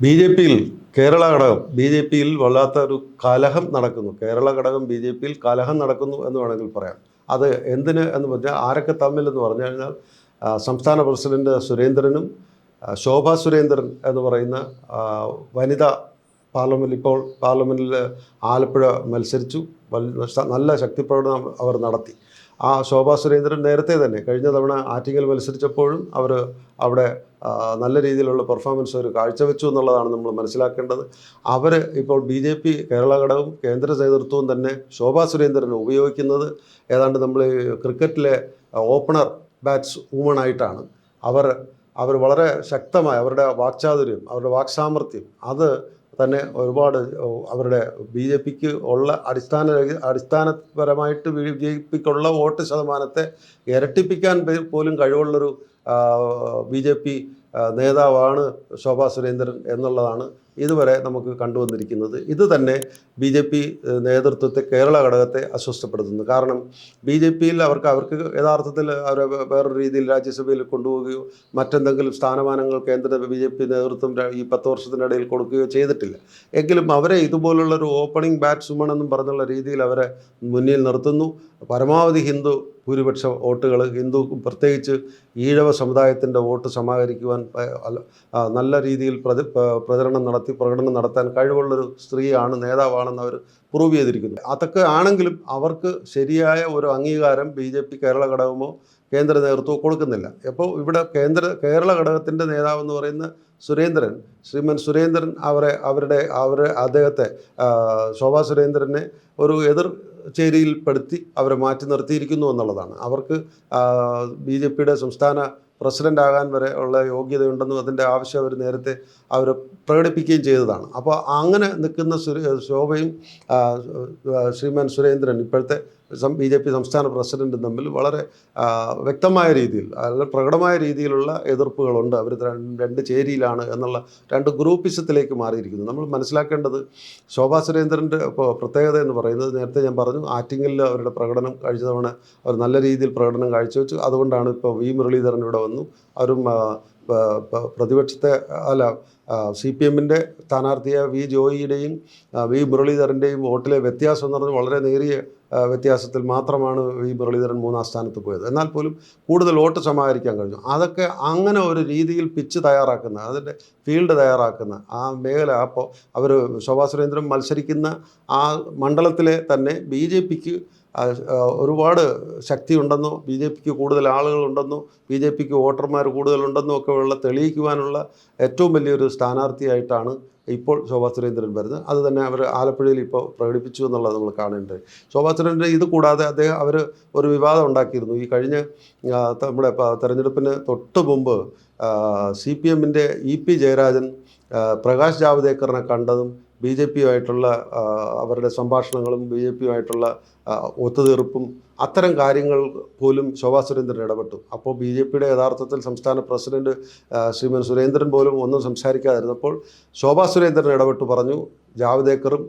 B J പിയിൽ കേരള ഘടകം B J പിയിൽ വല്ലാത്ത ഒരു കലഹം നടക്കുന്നു. കേരള ഘടകം ബി ജെ പിയിൽ കലഹം നടക്കുന്നു എന്ന് വേണമെങ്കിൽ പറയാം. അത് എന്തിന് എന്ന് പറഞ്ഞാൽ ആരൊക്കെ തമ്മിൽ എന്ന് പറഞ്ഞു കഴിഞ്ഞാൽ സംസ്ഥാന പ്രസിഡന്റ് സുരേന്ദ്രനും ശോഭാ സുരേന്ദ്രൻ എന്ന് പറയുന്ന വനിതാ പാർലമെൻറ്റിൽ ആലപ്പുഴ മത്സരിച്ചു. നല്ല ശക്തിപ്രകടനം അവർ നടത്തി. ആ ശോഭാ സുരേന്ദ്രൻ നേരത്തെ തന്നെ കഴിഞ്ഞ തവണ ആറ്റിങ്ങൽ മത്സരിച്ചപ്പോഴും അവർ അവിടെ നല്ല രീതിയിലുള്ള പെർഫോമൻസ് അവർ കാഴ്ചവെച്ചു എന്നുള്ളതാണ് നമ്മൾ മനസ്സിലാക്കേണ്ടത്. അവർ ഇപ്പോൾ ബി ജെ പി കേരള ഘടകവും കേന്ദ്ര നേതൃത്വവും തന്നെ ശോഭാ സുരേന്ദ്രനെ ഉപയോഗിക്കുന്നത് ഏതാണ്ട് നമ്മൾ ക്രിക്കറ്റിലെ ഓപ്പണർ ബാറ്റ്സ് വുമണായിട്ടാണ്. അവർ വളരെ ശക്തമായ അവരുടെ വാക്ചാതുര്യം, അവരുടെ വാക്സാമർത്ഥ്യം അത് തന്നെ ഒരുപാട് അവരുടെ ബി ജെ പിക്ക് ഉള്ള അടിസ്ഥാനപരമായിട്ട് ബി ജെ പിക്കുള്ള വോട്ട് ശതമാനത്തെ ഇരട്ടിപ്പിക്കാൻ പോലും കഴിവുള്ളൊരു ബി ജെ പി നേതാവാണ് ശോഭാ സുരേന്ദ്രൻ എന്നുള്ളതാണ് ഇതുവരെ നമുക്ക് കണ്ടുവന്നിരിക്കുന്നത്. ഇത് തന്നെ ബി ജെ പി നേതൃത്വത്തെ കേരള ഘടകത്തെ അസ്വസ്ഥപ്പെടുത്തുന്നു. കാരണം ബി ജെ പിയിൽ അവർക്ക് യഥാർത്ഥത്തിൽ അവരെ വേറൊരു രീതിയിൽ രാജ്യസഭയിൽ കൊണ്ടുപോവുകയോ മറ്റെന്തെങ്കിലും സ്ഥാനമാനങ്ങൾ കേന്ദ്ര ബി ജെ പി നേതൃത്വം ഈ 10 വർഷത്തിനിടയിൽ കൊടുക്കുകയോ ചെയ്തിട്ടില്ല. എങ്കിലും അവരെ ഇതുപോലുള്ളൊരു ഓപ്പണിംഗ് ബാറ്റ്സ്മാൻ എന്നും പറഞ്ഞുള്ള രീതിയിൽ അവരെ മുന്നിൽ നിർത്തുന്നു. പരമാവധി ഹിന്ദു ഭൂരിപക്ഷ വോട്ടുകൾ, ഹിന്ദു പ്രത്യേകിച്ച് ഈഴവ സമുദായത്തിൻ്റെ വോട്ട് സമാഹരിക്കുവാൻ നല്ല രീതിയിൽ പ്രകടനം നടത്താൻ കഴിവുള്ളൊരു സ്ത്രീയാണ്, നേതാവാണെന്ന് അവർ പ്രൂവ് ചെയ്തിരിക്കുന്നു. അതൊക്കെ ആണെങ്കിലും അവർക്ക് ശരിയായ ഒരു അംഗീകാരം ബി ജെ പി കേരള ഘടകമോ കേന്ദ്ര നേതൃത്വമോ കൊടുക്കുന്നില്ല. അപ്പോൾ ഇവിടെ കേരള ഘടകത്തിൻ്റെ നേതാവെന്ന് പറയുന്ന ശ്രീമൻ സുരേന്ദ്രൻ അദ്ദേഹത്തെ ശോഭാ സുരേന്ദ്രനെ ഒരു എതിർ ചേരിയിൽപ്പെടുത്തി അവരെ മാറ്റി നിർത്തിയിരിക്കുന്നു എന്നുള്ളതാണ്. അവർക്ക് ബി ജെ പിയുടെ സംസ്ഥാന പ്രസിഡൻ്റ് ആകാൻ വരെ ഉള്ള യോഗ്യതയുണ്ടെന്നും അതിൻ്റെ ആവശ്യം അവർ നേരത്തെ പ്രകടിപ്പിക്കുകയും ചെയ്തതാണ്. അപ്പോൾ അങ്ങനെ നിൽക്കുന്ന ശോഭയും ശ്രീമാൻ സുരേന്ദ്രൻ ഇപ്പോഴത്തെ ബി ജെ പി സംസ്ഥാന പ്രസിഡൻറ്റും തമ്മിൽ വളരെ വ്യക്തമായ രീതിയിൽ പ്രകടമായ രീതിയിലുള്ള എതിർപ്പുകളുണ്ട്. അവർ രണ്ട് ചേരിയിലാണ് എന്നുള്ള രണ്ട് ഗ്രൂപ്പിസത്തിലേക്ക് മാറിയിരിക്കുന്നു. നമ്മൾ മനസ്സിലാക്കേണ്ടത് ശോഭാ സുരേന്ദ്രൻ്റെ പ്രത്യേകത എന്ന് പറയുന്നത് നേരത്തെ ഞാൻ പറഞ്ഞു, ആറ്റിങ്ങലിൽ അവരുടെ പ്രകടനം കഴിഞ്ഞ തവണ അവർ നല്ല രീതിയിൽ പ്രകടനം കാഴ്ചവെച്ചു. അതുകൊണ്ടാണ് ഇപ്പോൾ വി മുരളീധരൻ ഇവിടെ വന്നു. അവരും പ്രതിപക്ഷത്തെ സി പി എമ്മിൻ്റെ സ്ഥാനാർത്ഥിയായ വി ജോയിയുടെയും വി മുരളീധരൻ്റെയും വോട്ടിലെ വ്യത്യാസം എന്ന് പറഞ്ഞാൽ വളരെ നേരിയ വ്യത്യാസത്തിൽ മാത്രമാണ് വി മുരളീധരൻ 3-ാം സ്ഥാനത്ത് പോയത്. എന്നാൽ പോലും കൂടുതൽ വോട്ട് സമാഹരിക്കാൻ കഴിഞ്ഞു. അതൊക്കെ അങ്ങനെ ഒരു രീതിയിൽ പിച്ച് തയ്യാറാക്കുന്ന, അതിൻ്റെ ഫീൽഡ് തയ്യാറാക്കുന്ന ആ മേഖല, അപ്പോൾ അവർ ശോഭാ സുരേന്ദ്രൻ മത്സരിക്കുന്ന ആ മണ്ഡലത്തിലെ തന്നെ ബി ജെ പിക്ക് ഒരുപാട് ശക്തിയുണ്ടെന്നോ ബി ജെ പിക്ക് കൂടുതൽ ആളുകളുണ്ടെന്നോ ബി ജെ പിക്ക് വോട്ടർമാർ കൂടുതലുണ്ടെന്നോ ഒക്കെ ഉള്ള തെളിയിക്കുവാനുള്ള ഏറ്റവും വലിയൊരു സ്ഥാനാർത്ഥിയായിട്ടാണ് ഇപ്പോൾ ശോഭാ സുരേന്ദ്രൻ വരുന്നത്. അത് തന്നെ അവർ ആലപ്പുഴയിൽ ഇപ്പോൾ പ്രകടിപ്പിച്ചു എന്നുള്ളത് നമ്മൾ കാണേണ്ടത്. ശോഭാ സുരേന്ദ്രൻ ഇത് കൂടാതെ അവർ ഒരു വിവാദം ഉണ്ടാക്കിയിരുന്നു. ഈ കഴിഞ്ഞ നമ്മുടെ തെരഞ്ഞെടുപ്പിന് തൊട്ട് മുമ്പ് സി പി എമ്മിൻ്റെ ഇ പി ജയരാജൻ പ്രകാശ് ജാവ്ദേക്കറിനെ കണ്ടതും ബി ജെ പിയുമായിട്ടുള്ള അവരുടെ സംഭാഷണങ്ങളും ബി ജെ പിയുമായിട്ടുള്ള ഒത്തുതീർപ്പും അത്തരം കാര്യങ്ങൾ പോലും ശോഭാ സുരേന്ദ്രൻ ഇടപെട്ടു. അപ്പോൾ ബി ജെ പിയുടെ യഥാർത്ഥത്തിൽ സംസ്ഥാന പ്രസിഡന്റ് ശ്രീമൻ സുരേന്ദ്രൻ പോലും ഒന്നും സംസാരിക്കാതിരുന്നപ്പോൾ ശോഭാ സുരേന്ദ്രൻ ഇടപെട്ട് പറഞ്ഞു, ജാവ്ദേക്കറും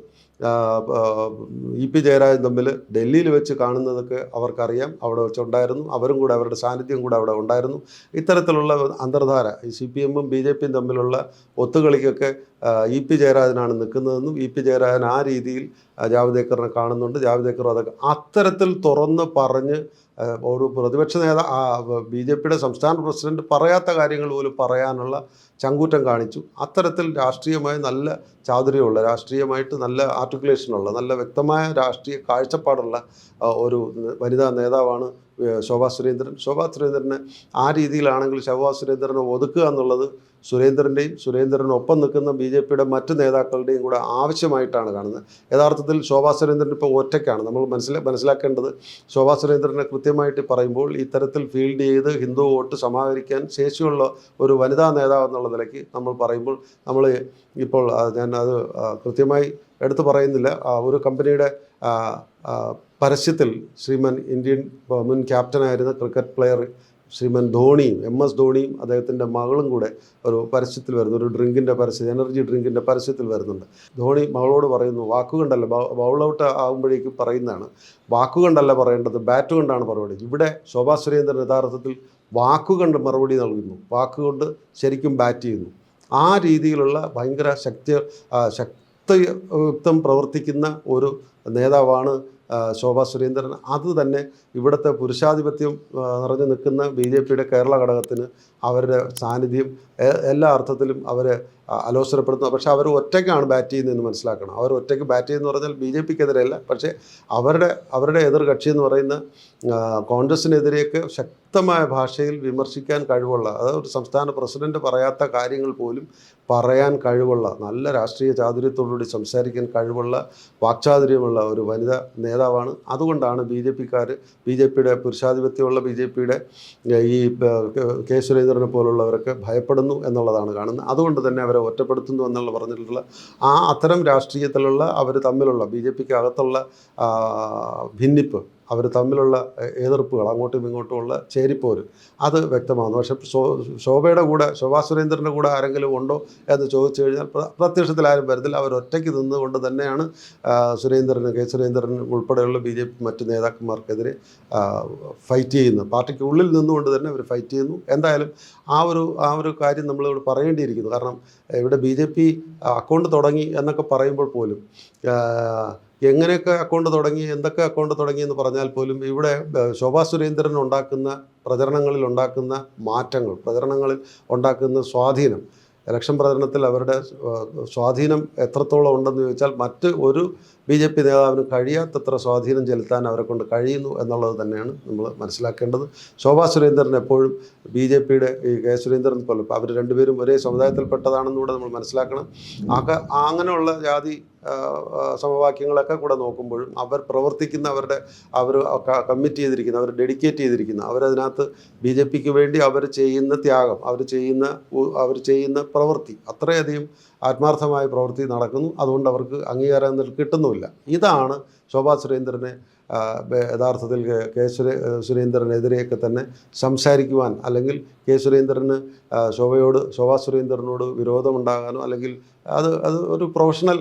ഇ പി ജയരാജൻ തമ്മിൽ ഡൽഹിയിൽ വെച്ച് കാണുന്നതൊക്കെ അവർക്കറിയാം, അവിടെ വെച്ചുണ്ടായിരുന്നു, അവരും കൂടെ അവരുടെ സാന്നിധ്യം കൂടെ അവിടെ ഉണ്ടായിരുന്നു. ഇത്തരത്തിലുള്ള അന്തർധാര ഈ സി പി എമ്മും ബി ജെ പിയും തമ്മിലുള്ള ഒത്തുകളിക്കൊക്കെ ഇ പി ജയരാജനാണ് നിൽക്കുന്നതെന്നും ഇ പി ജയരാജൻ ആ രീതിയിൽ ജാവ്ദേക്കറിനെ കാണുന്നുണ്ട്, ജാവ്ദേക്കർ അതൊക്കെ അത്തരത്തിൽ തുറന്ന് പറഞ്ഞ് ഒരു പ്രതിപക്ഷ ബി ജെ പിയുടെ സംസ്ഥാന പ്രസിഡന്റ് പറയാത്ത കാര്യങ്ങൾ പോലും പറയാനുള്ള ചങ്കൂറ്റം കാണിച്ചു. അത്തരത്തിൽ രാഷ്ട്രീയമായി നല്ല ചാതുര്യമുള്ള, രാഷ്ട്രീയമായിട്ട് നല്ല ആർട്ടിക്കുലേഷനുള്ള, നല്ല വ്യക്തമായ രാഷ്ട്രീയ കാഴ്ചപ്പാടുള്ള ഒരു വനിതാ നേതാവാണ് ശോഭാ സുരേന്ദ്രൻ. ശോഭാ സുരേന്ദ്രനെ ആ രീതിയിലാണെങ്കിൽ ശോഭാ സുരേന്ദ്രനെ ഒതുക്കുക എന്നുള്ളത് സുരേന്ദ്രനൊപ്പം നിൽക്കുന്ന ബി ജെ പിയുടെ മറ്റു നേതാക്കളുടെയും കൂടെ ആവശ്യമായിട്ടാണ് കാണുന്നത്. യഥാർത്ഥത്തിൽ ശോഭാ സുരേന്ദ്രൻ ഇപ്പോൾ ഒറ്റയ്ക്കാണ്. നമ്മൾ മനസ്സിലാക്കേണ്ടത് ശോഭാ സുരേന്ദ്രനെ കൃത്യമായിട്ട് പറയുമ്പോൾ ഇത്തരത്തിൽ ഫീൽഡ് ചെയ്ത് ഹിന്ദു വോട്ട് സമാഹരിക്കാൻ ശേഷിയുള്ള ഒരു വനിതാ നേതാവ് എന്നുള്ള നിലയ്ക്ക് നമ്മൾ പറയുമ്പോൾ നമ്മൾ ഇപ്പോൾ ഞാൻ അത് കൃത്യമായി എടുത്തു പറയുന്നില്ല. ഒരു കമ്പനിയുടെ പരസ്യത്തിൽ ശ്രീമാൻ ഇന്ത്യൻ മുൻ ക്യാപ്റ്റനായിരുന്ന ക്രിക്കറ്റ് പ്ലെയർ ശ്രീമാൻ ധോണിയും MS ധോണിയും അദ്ദേഹത്തിൻ്റെ മകളും കൂടെ ഒരു പരസ്യത്തിൽ വരുന്നു, ഒരു ഡ്രിങ്കിൻ്റെ പരസ്യം, എനർജി ഡ്രിങ്കിൻ്റെ പരസ്യത്തിൽ വരുന്നുണ്ട്. ധോണി മകളോട് പറയുന്നു, വാക്കുകൊണ്ടല്ല, ബൗൾ ഔട്ട് ആകുമ്പോഴേക്കും പറയുന്നതാണ്, വാക്കുകൊണ്ടല്ല പറയേണ്ടത്, ബാറ്റ് കൊണ്ടാണ് മറുപടി. ഇവിടെ ശോഭാ സുരേന്ദ്രൻ യഥാർത്ഥത്തിൽ വാക്കുകൊണ്ട് മറുപടി നൽകുന്നു, വാക്കുകൊണ്ട് ശരിക്കും ബാറ്റ് ചെയ്യുന്നു. ആ രീതിയിലുള്ള ഭയങ്കര ശക്തിയുക്തം പ്രവർത്തിക്കുന്ന ഒരു നേതാവാണ് ശോഭാ സുരേന്ദ്രൻ. അത് തന്നെ ഇവിടുത്തെ പുരുഷാധിപത്യം നിറഞ്ഞു നിൽക്കുന്ന BJPയുടെ കേരള ഘടകത്തിന് അവരുടെ സാന്നിധ്യം എല്ലാ അർത്ഥത്തിലും അവരെ അലോസരപ്പെടുത്തുന്നു. പക്ഷേ അവർ ഒറ്റയ്ക്കാണ് ബാറ്റ് ചെയ്യുന്നതെന്ന് മനസ്സിലാക്കണം. അവർ ഒറ്റയ്ക്ക് ബാറ്റ് ചെയ്യുന്നതെന്ന് പറഞ്ഞാൽ BJPക്കെതിരെയല്ല, പക്ഷേ അവരുടെ എതിർ കക്ഷി എന്ന് പറയുന്ന കോൺഗ്രസിനെതിരെയൊക്കെ ശക്തമായ ഭാഷയിൽ വിമർശിക്കാൻ കഴിവുള്ള, അതായത് ഒരു സംസ്ഥാന പ്രസിഡന്റ് പറയാത്ത കാര്യങ്ങൾ പോലും പറയാൻ കഴിവുള്ള, നല്ല രാഷ്ട്രീയ ചാതുര്യത്തോടുകൂടി സംസാരിക്കാൻ കഴിവുള്ള, വാക്ചാതുര്യമുള്ള ഒരു വനിതാ നേതാവാണ്. അതുകൊണ്ടാണ് BJPയുടെ പുരുഷാധിപത്യമുള്ള BJPയുടെ ഈ കെ സുരേന്ദ്രനെ പോലുള്ളവരൊക്കെ ഭയപ്പെടുന്നു എന്നുള്ളതാണ് കാണുന്നത്. അതുകൊണ്ട് തന്നെ അവരെ ഒറ്റപ്പെടുത്തുന്നു എന്നുള്ള പറഞ്ഞിട്ടുള്ള അത്തരം രാഷ്ട്രീയത്തിലുള്ള അവർ തമ്മിലുള്ള BJPക്ക് അകത്തുള്ള ഭിന്നിപ്പ്, അവർ തമ്മിലുള്ള എതിർപ്പുകൾ, അങ്ങോട്ടും ഇങ്ങോട്ടുമുള്ള ചേരിപ്പോര്, അത് വ്യക്തമാകുന്നു. പക്ഷേ ശോഭാ സുരേന്ദ്രൻ്റെ കൂടെ ആരെങ്കിലും ഉണ്ടോ എന്ന് ചോദിച്ചു കഴിഞ്ഞാൽ പ്രത്യക്ഷത്തിൽ ആരും വരുന്നില്ല. അവർ ഒറ്റയ്ക്ക് നിന്നുകൊണ്ട് തന്നെയാണ് കെ സുരേന്ദ്രൻ ഉൾപ്പെടെയുള്ള BJP മറ്റ് നേതാക്കന്മാർക്കെതിരെ ഫൈറ്റ് ചെയ്യുന്നത്. പാർട്ടിക്ക് ഉള്ളിൽ നിന്നുകൊണ്ട് തന്നെ അവർ ഫൈറ്റ് ചെയ്യുന്നു. എന്തായാലും ആ ഒരു കാര്യം നമ്മളിവിടെ പറയേണ്ടിയിരിക്കുന്നു. കാരണം ഇവിടെ BJP അക്കൗണ്ട് തുടങ്ങി എന്നൊക്കെ പറയുമ്പോൾ പോലും എങ്ങനെയൊക്കെ അക്കൗണ്ട് തുടങ്ങി, എന്തൊക്കെ അക്കൗണ്ട് തുടങ്ങി എന്ന് പറഞ്ഞാൽ പോലും ഇവിടെ ശോഭാ സുരേന്ദ്രൻ പ്രചരണങ്ങളിൽ ഉണ്ടാക്കുന്ന മാറ്റങ്ങൾ, പ്രചരണങ്ങളിൽ ഉണ്ടാക്കുന്ന സ്വാധീനം, ഇലക്ഷൻ പ്രചരണത്തിൽ അവരുടെ സ്വാധീനം എത്രത്തോളം ഉണ്ടെന്ന് ചോദിച്ചാൽ മറ്റ് ഒരു BJP നേതാവിന് കഴിയാത്തത്ര സ്വാധീനം ചെലുത്താൻ അവരെ കൊണ്ട് കഴിയുന്നു എന്നുള്ളത് തന്നെയാണ് നമ്മൾ മനസ്സിലാക്കേണ്ടത്. ശോഭാ സുരേന്ദ്രൻ എപ്പോഴും BJPയുടെ ഈ കെ സുരേന്ദ്രൻ പോലെ അവർ രണ്ടുപേരും ഒരേ സമുദായത്തിൽപ്പെട്ടതാണെന്നുകൂടെ നമ്മൾ മനസ്സിലാക്കണം. അങ്ങനെയുള്ള ജാതി സമവാക്യങ്ങളൊക്കെ കൂടെ നോക്കുമ്പോഴും അവർ പ്രവർത്തിക്കുന്ന അവർ കമ്മിറ്റ് ചെയ്തിരിക്കുന്ന, അവർ ഡെഡിക്കേറ്റ് ചെയ്തിരിക്കുന്ന, അവരതിനകത്ത് BJPക്ക് വേണ്ടി അവർ ചെയ്യുന്ന ത്യാഗം, അവർ ചെയ്യുന്ന പ്രവൃത്തി അത്രയധികം ആത്മാർത്ഥമായ പ്രവൃത്തി നടക്കുന്നു. അതുകൊണ്ട് അവർക്ക് അംഗീകാരം കിട്ടുന്നുമില്ല. ഇതാണ് ശോഭാ സുരേന്ദ്രനെ യഥാർത്ഥത്തിൽ സുരേന്ദ്രനെതിരെയൊക്കെ തന്നെ സംസാരിക്കുവാൻ, അല്ലെങ്കിൽ ശോഭാ സുരേന്ദ്രനോട് വിരോധമുണ്ടാകാനോ, അല്ലെങ്കിൽ അത് ഒരു പ്രൊഫഷണൽ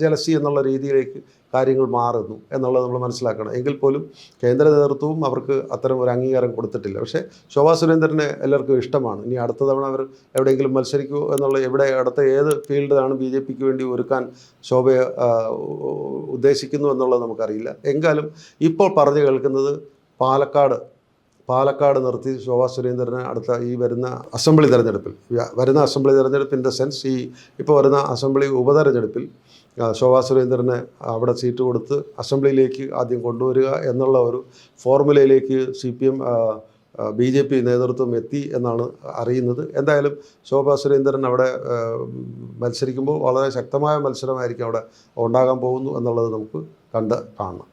ജലസി എന്നുള്ള രീതിയിലേക്ക് കാര്യങ്ങൾ മാറുന്നു എന്നുള്ളത് നമ്മൾ മനസ്സിലാക്കണം. എങ്കിൽ പോലും കേന്ദ്ര നേതൃത്വവും അവർക്ക് അത്തരം ഒരു അംഗീകാരം കൊടുത്തിട്ടില്ല. പക്ഷേ ശോഭാ സുരേന്ദ്രനെ എല്ലാവർക്കും ഇഷ്ടമാണ്. ഇനി അടുത്ത തവണ അവർ എവിടെയെങ്കിലും മത്സരിക്കുമോ എന്നുള്ള, അടുത്ത ഏത് ഫീൽഡിലാണ് BJPക്ക് വേണ്ടി ഒരുക്കാൻ ശോഭയെ ഉദ്ദേശിക്കുന്നു എന്നുള്ളത് നമുക്കറിയില്ല. എങ്കിലും ഇപ്പോൾ പറഞ്ഞു കേൾക്കുന്നത് പാലക്കാട് നിർത്തി ശോഭാ സുരേന്ദ്രനെ അടുത്ത ഈ വരുന്ന അസംബ്ലി തെരഞ്ഞെടുപ്പ് ഇൻ ദ സെൻസ് ഇപ്പോൾ വരുന്ന അസംബ്ലി ഉപതെരഞ്ഞെടുപ്പിൽ ശോഭാ സുരേന്ദ്രനെ അവിടെ സീറ്റ് കൊടുത്ത് അസംബ്ലിയിലേക്ക് ആദ്യം കൊണ്ടുവരിക എന്നുള്ള ഒരു ഫോർമുലയിലേക്ക് BJP നേതൃത്വം എത്തി എന്നാണ് അറിയുന്നത്. എന്തായാലും ശോഭാ സുരേന്ദ്രൻ അവിടെ മത്സരിക്കുമ്പോൾ വളരെ ശക്തമായ മത്സരമായിരിക്കും അവിടെ ഉണ്ടാകാൻ പോകുന്നു എന്നുള്ളത് നമുക്ക് കാണണം.